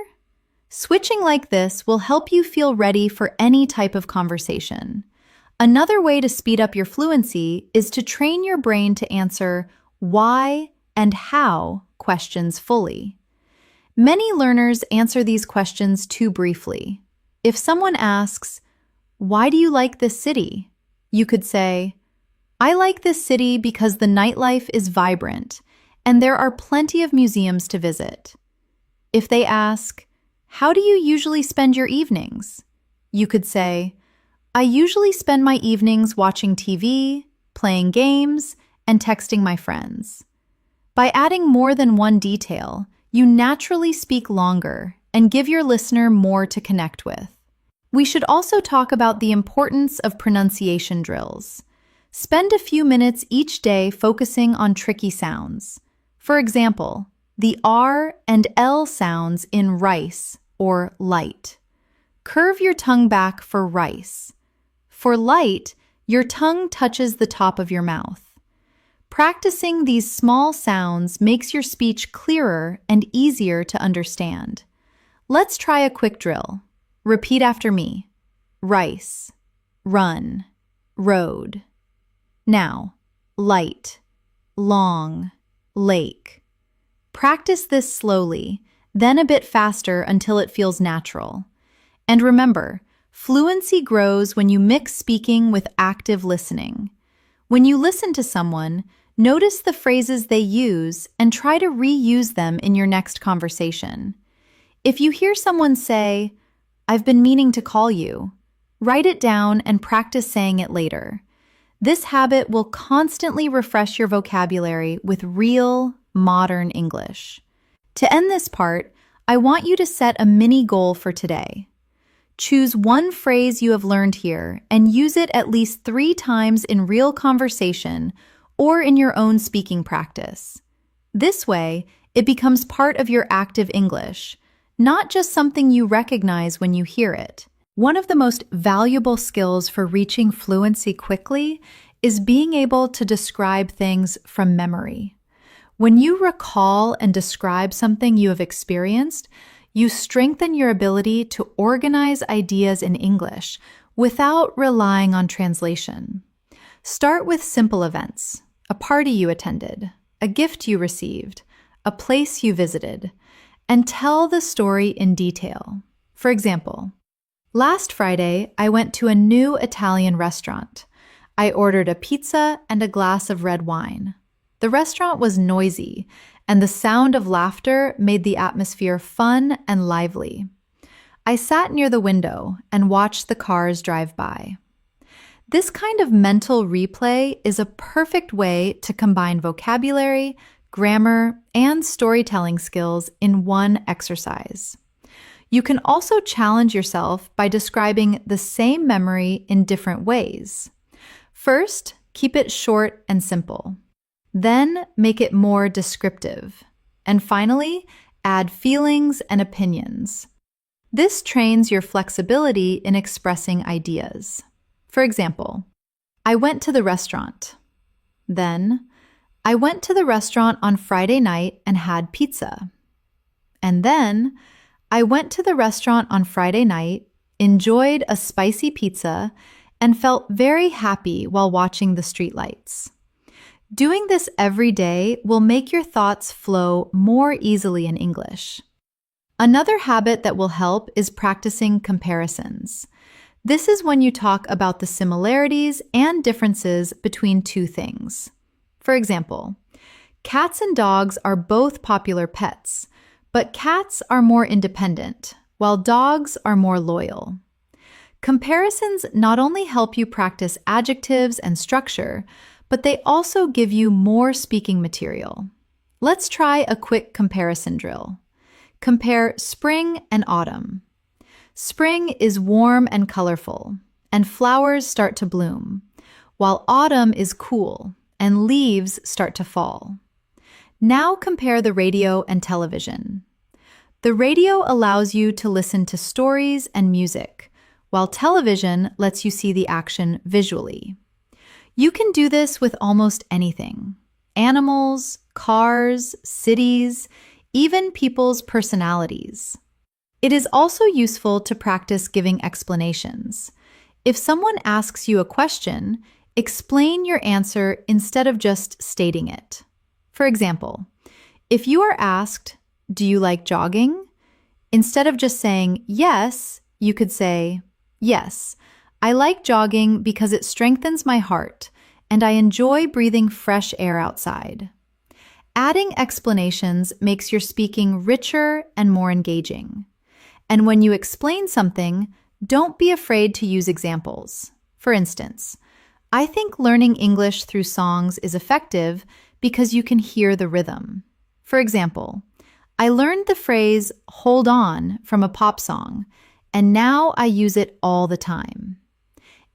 Switching like this will help you feel ready for any type of conversation. Another way to speed up your fluency is to train your brain to answer why and how questions fully. Many learners answer these questions too briefly. If someone asks, "Why do you like this city?" you could say, "I like this city because the nightlife is vibrant and there are plenty of museums to visit." If they ask, "How do you usually spend your evenings?" you could say, "I usually spend my evenings watching TV, playing games, and texting my friends." By adding more than one detail, you naturally speak longer and give your listener more to connect with. We should also talk about the importance of pronunciation drills. Spend a few minutes each day focusing on tricky sounds. For example, the R and L sounds in rice or light. Curve your tongue back for rice. For light, your tongue touches the top of your mouth. Practicing these small sounds makes your speech clearer and easier to understand. Let's try a quick drill. Repeat after me. Rice, run, road. Now, light, long, lake. Practice this slowly, then a bit faster until it feels natural. And remember, fluency grows when you mix speaking with active listening. When you listen to someone, notice the phrases they use and try to reuse them in your next conversation. If you hear someone say, "I've been meaning to call you," write it down and practice saying it later. This habit will constantly refresh your vocabulary with real, modern English. To end this part, I want you to set a mini goal for today. Choose one phrase you have learned here and use it at least 3 times in real conversation or in your own speaking practice. This way, it becomes part of your active English, not just something you recognize when you hear it. One of the most valuable skills for reaching fluency quickly is being able to describe things from memory. When you recall and describe something you have experienced, you strengthen your ability to organize ideas in English without relying on translation. Start with simple events: a party you attended, a gift you received, a place you visited, and tell the story in detail. For example, last Friday, I went to a new Italian restaurant. I ordered a pizza and a glass of red wine. The restaurant was noisy, and the sound of laughter made the atmosphere fun and lively. I sat near the window and watched the cars drive by. This kind of mental replay is a perfect way to combine vocabulary, grammar, and storytelling skills in one exercise. You can also challenge yourself by describing the same memory in different ways. First, keep it short and simple. Then, make it more descriptive. And finally, add feelings and opinions. This trains your flexibility in expressing ideas. For example, I went to the restaurant. Then, I went to the restaurant on Friday night and had pizza. And then, I went to the restaurant on Friday night, enjoyed a spicy pizza, and felt very happy while watching the streetlights. Doing this every day will make your thoughts flow more easily in English. Another habit that will help is practicing comparisons. This is when you talk about the similarities and differences between two things. For example, cats and dogs are both popular pets, but cats are more independent, while dogs are more loyal. Comparisons not only help you practice adjectives and structure, but they also give you more speaking material. Let's try a quick comparison drill. Compare spring and autumn. Spring is warm and colorful, and flowers start to bloom, while autumn is cool, and leaves start to fall. Now compare the radio and television. The radio allows you to listen to stories and music, while television lets you see the action visually. You can do this with almost anything: animals, cars, cities, even people's personalities. It is also useful to practice giving explanations. If someone asks you a question, explain your answer instead of just stating it. For example, If you are asked, "Do you like jogging?" instead of just saying yes, you could say, "Yes, I like jogging because it strengthens my heart, and I enjoy breathing fresh air outside." Adding explanations makes your speaking richer and more engaging. And when you explain something, don't be afraid to use examples. For instance, I think learning English through songs is effective because you can hear the rhythm. For example, I learned the phrase "hold on" from a pop song, and now I use it all the time.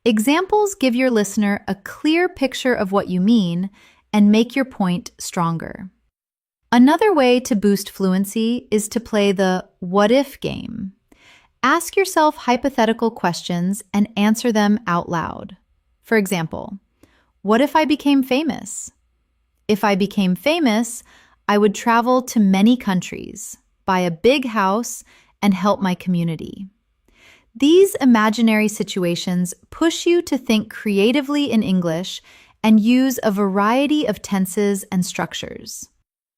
Examples give your listener a clear picture of what you mean and make your point stronger. Another way to boost fluency is to play the "what if" game. Ask yourself hypothetical questions and answer them out loud. For example, what if I became famous? If I became famous, I would travel to many countries, buy a big house, and help my community. These imaginary situations push you to think creatively in English and use a variety of tenses and structures.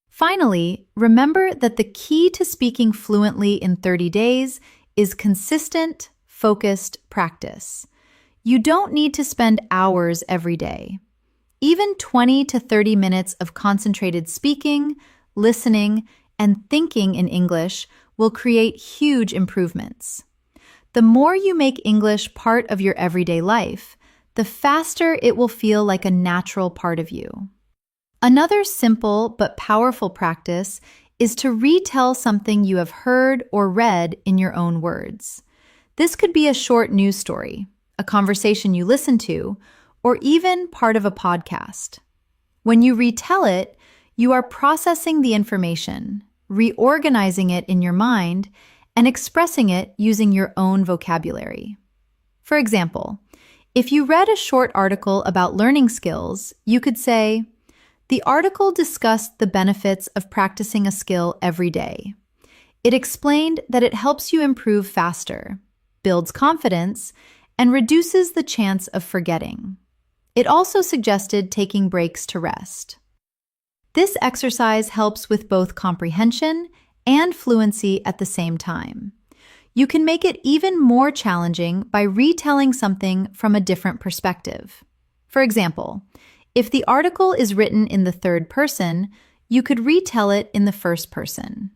Finally, remember that the key to speaking fluently in 30 days is consistent, focused practice. You don't need to spend hours every day. Even 20 to 30 minutes of concentrated speaking, listening, and thinking in English will create huge improvements. The more you make English part of your everyday life, the faster it will feel like a natural part of you. Another simple but powerful practice is to retell something you have heard or read in your own words. This could be a short news story, a conversation you listen to, or even part of a podcast. When you retell it, you are processing the information, reorganizing it in your mind, and expressing it using your own vocabulary. For example, if you read a short article about learning skills, you could say, "The article discussed the benefits of practicing a skill every day. It explained that it helps you improve faster, builds confidence, and reduces the chance of forgetting. It also suggested taking breaks to rest." This exercise helps with both comprehension and fluency at the same time. You can make it even more challenging by retelling something from a different perspective. For example, if the article is written in the third person, you could retell it in the first person.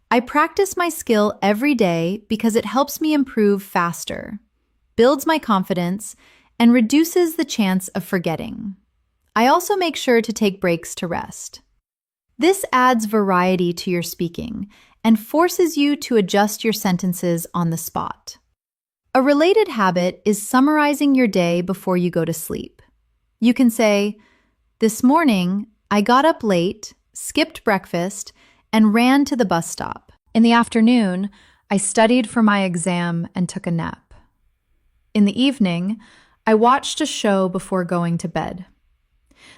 "I practice my skill every day because it helps me improve faster, builds my confidence, and reduces the chance of forgetting. I also make sure to take breaks to rest." This adds variety to your speaking and forces you to adjust your sentences on the spot. A related habit is summarizing your day before you go to sleep. You can say, "This morning, I got up late, skipped breakfast, and ran to the bus stop. In the afternoon, I studied for my exam and took a nap. In the evening, I watched a show before going to bed."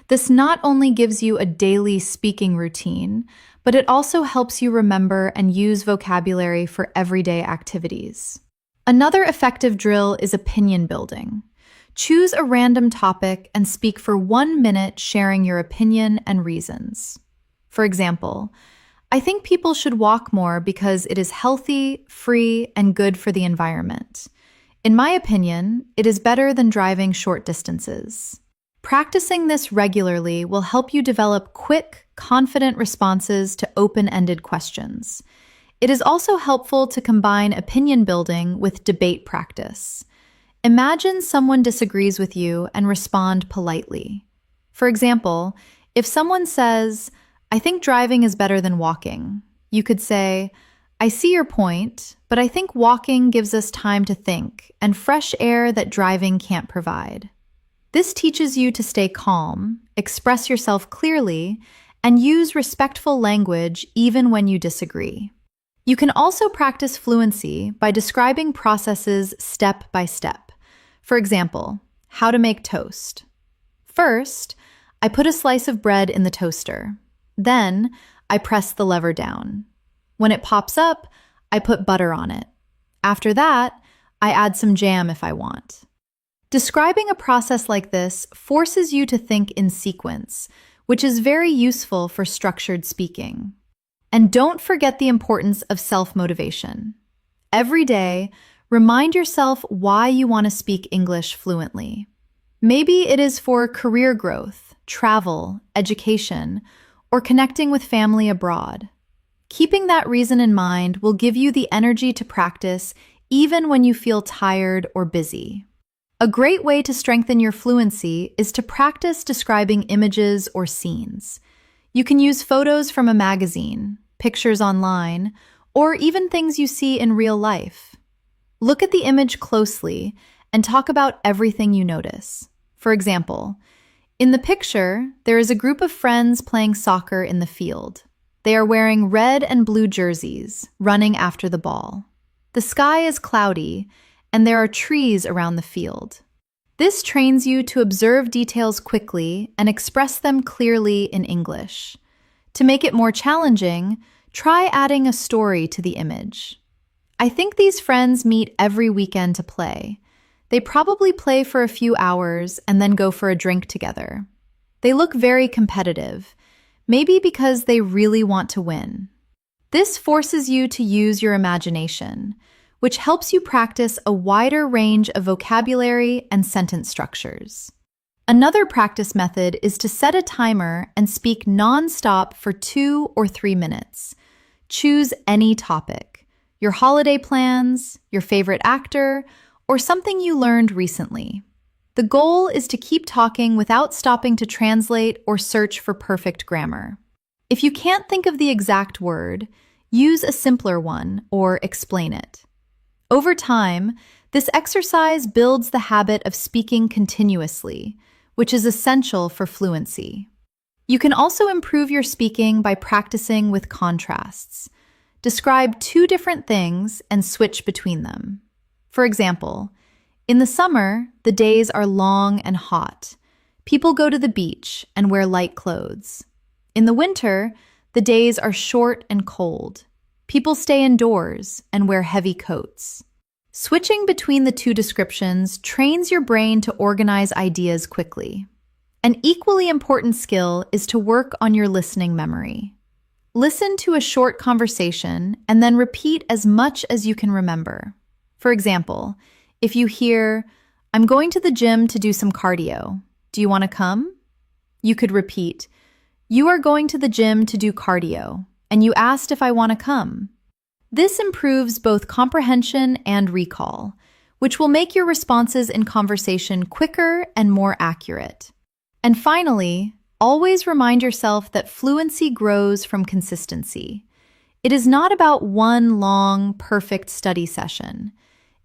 This not only gives you a daily speaking routine, but it also helps you remember and use vocabulary for everyday activities. Another effective drill is opinion building. Choose a random topic and speak for 1 minute sharing your opinion and reasons. For example, "I think people should walk more because it is healthy, free, and good for the environment. In my opinion, it is better than driving short distances." Practicing this regularly will help you develop quick, confident responses to open-ended questions. It is also helpful to combine opinion building with debate practice. Imagine someone disagrees with you and respond politely. For example, if someone says, "I think driving is better than walking," you could say, "I see your point, but I think walking gives us time to think and fresh air that driving can't provide." This teaches you to stay calm, express yourself clearly, and use respectful language even when you disagree. You can also practice fluency by describing processes step by step. For example, how to make toast. First, I put a slice of bread in the toaster. Then, I press the lever down. When it pops up, I put butter on it. After that, I add some jam if I want. Describing a process like this forces you to think in sequence, which is very useful for structured speaking. And don't forget the importance of self-motivation. Every day, remind yourself why you want to speak English fluently. Maybe it is for career growth, travel, education, or connecting with family abroad. Keeping that reason in mind will give you the energy to practice even when you feel tired or busy. A great way to strengthen your fluency is to practice describing images or scenes. You can use photos from a magazine, pictures online, or even things you see in real life. Look at the image closely and talk about everything you notice. For example, in the picture, there is a group of friends playing soccer in the field. They are wearing red and blue jerseys, running after the ball. The sky is cloudy, and there are trees around the field. This trains you to observe details quickly and express them clearly in English. To make it more challenging, try adding a story to the image. I think these friends meet every weekend to play. They probably play for a few hours and then go for a drink together. They look very competitive, maybe because they really want to win. This forces you to use your imagination, which helps you practice a wider range of vocabulary and sentence structures. Another practice method is to set a timer and speak non-stop for 2 or 3 minutes. Choose any topic, your holiday plans, your favorite actor, or something you learned recently. The goal is to keep talking without stopping to translate or search for perfect grammar. If you can't think of the exact word, use a simpler one or explain it. Over time, this exercise builds the habit of speaking continuously, which is essential for fluency. You can also improve your speaking by practicing with contrasts. Describe 2 different things and switch between them. For example, in the summer, the days are long and hot. People go to the beach and wear light clothes. In the winter, the days are short and cold. People stay indoors and wear heavy coats. Switching between the 2 descriptions trains your brain to organize ideas quickly. An equally important skill is to work on your listening memory. Listen to a short conversation and then repeat as much as you can remember. For example, if you hear, "I'm going to the gym to do some cardio. Do you want to come?" You could repeat, "You are going to the gym to do cardio, and you asked if I want to come." This improves both comprehension and recall, which will make your responses in conversation quicker and more accurate. And finally, always remind yourself that fluency grows from consistency. It is not about one long, perfect study session.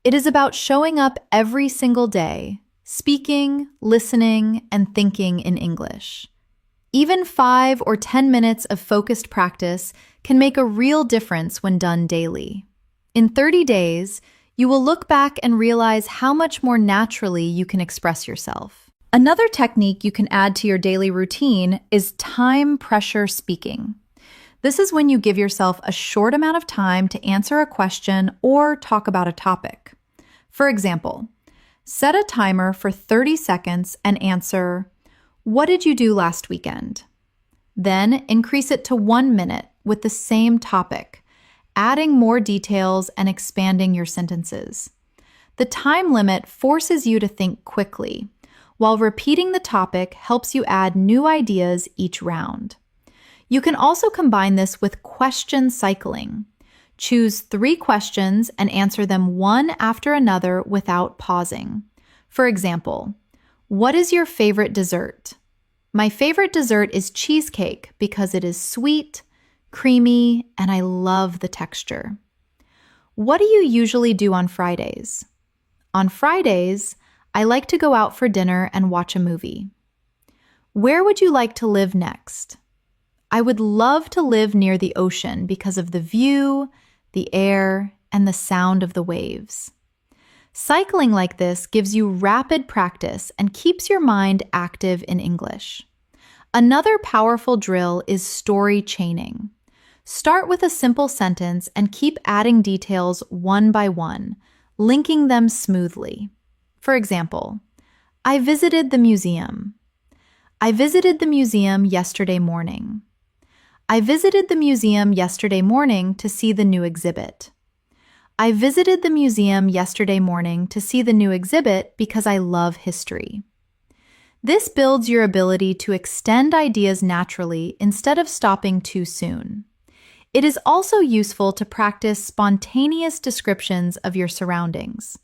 It is about showing up every single day, speaking, listening, and thinking in English. Even 5 or 10 minutes of focused practice can make a real difference when done daily. In 30 days, you will look back and realize how much more naturally you can express yourself. Another technique you can add to your daily routine is time pressure speaking. This is when you give yourself a short amount of time to answer a question or talk about a topic. For example, set a timer for 30 seconds and answer, "What did you do last weekend?" Then increase it to 1 minute with the same topic, adding more details and expanding your sentences. The time limit forces you to think quickly, while repeating the topic helps you add new ideas each round. You can also combine this with question cycling. Choose 3 questions and answer them one after another without pausing. For example, what is your favorite dessert? My favorite dessert is cheesecake because it is sweet, creamy, and I love the texture. What do you usually do on Fridays? On Fridays, I like to go out for dinner and watch a movie. Where would you like to live next? I would love to live near the ocean because of the view, the air, and the sound of the waves. Cycling like this gives you rapid practice and keeps your mind active in English. Another powerful drill is story chaining. Start with a simple sentence and keep adding details one by one, linking them smoothly. For example, I visited the museum. I visited the museum yesterday morning. I visited the museum yesterday morning to see the new exhibit. I visited the museum yesterday morning to see the new exhibit because I love history. This builds your ability to extend ideas naturally instead of stopping too soon. It is also useful to practice spontaneous descriptions of your surroundings.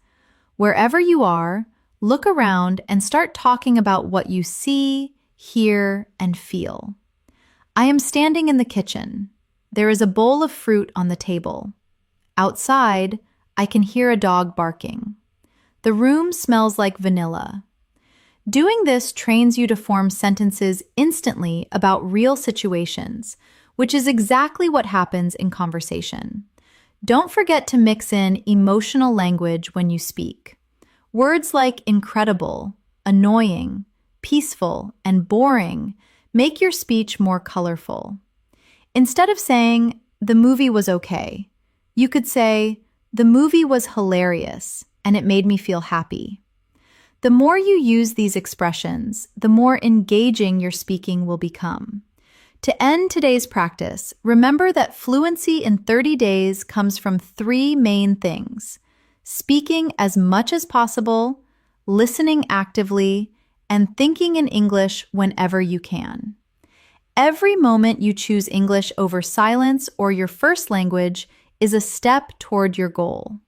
Wherever you are, look around and start talking about what you see, hear, and feel. I am standing in the kitchen. There is a bowl of fruit on the table. Outside, I can hear a dog barking. The room smells like vanilla. Doing this trains you to form sentences instantly about real situations, which is exactly what happens in conversation. Don't forget to mix in emotional language when you speak. Words like incredible, annoying, peaceful, and boring make your speech more colorful. Instead of saying, "The movie was okay," you could say, "The movie was hilarious, and it made me feel happy." The more you use these expressions, the more engaging your speaking will become. To end today's practice, remember that fluency in 30 days comes from 3 main things: speaking as much as possible, listening actively, and thinking in English whenever you can. Every moment you choose English over silence or your first language is a step toward your goal.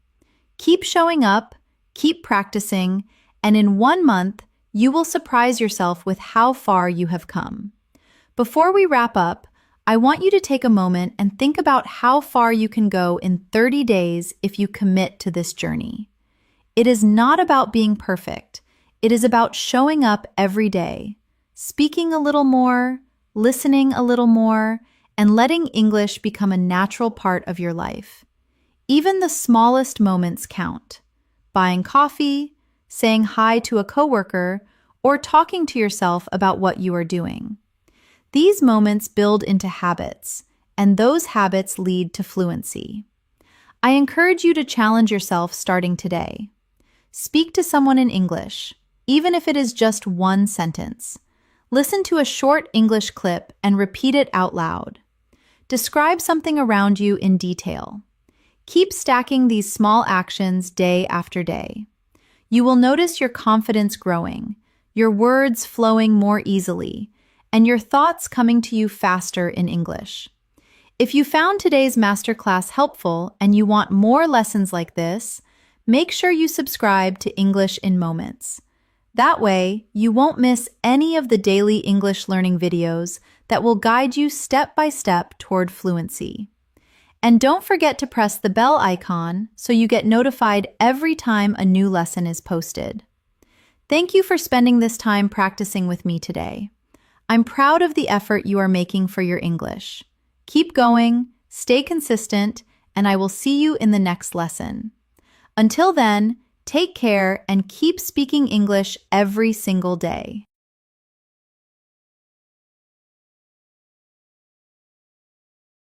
Keep showing up, keep practicing, and in 1 month, you will surprise yourself with how far you have come. Before we wrap up, I want you to take a moment and think about how far you can go in 30 days if you commit to this journey. It is not about being perfect. It is about showing up every day, speaking a little more, listening a little more, and letting English become a natural part of your life. Even the smallest moments count. Buying coffee, saying hi to a coworker, or talking to yourself about what you are doing. These moments build into habits, and those habits lead to fluency. I encourage you to challenge yourself starting today. Speak to someone in English, even if it is just 1 sentence. Listen to a short English clip and repeat it out loud. Describe something around you in detail. Keep stacking these small actions day after day. You will notice your confidence growing, your words flowing more easily, and your thoughts coming to you faster in English. If you found today's masterclass helpful and you want more lessons like this, make sure you subscribe to English in Moments. That way, you won't miss any of the daily English learning videos that will guide you step by step toward fluency. And don't forget to press the bell icon so you get notified every time a new lesson is posted. Thank you for spending this time practicing with me today. I'm proud of the effort you are making for your English. Keep going, stay consistent, and I will see you in the next lesson. Until then, take care and keep speaking English every single day.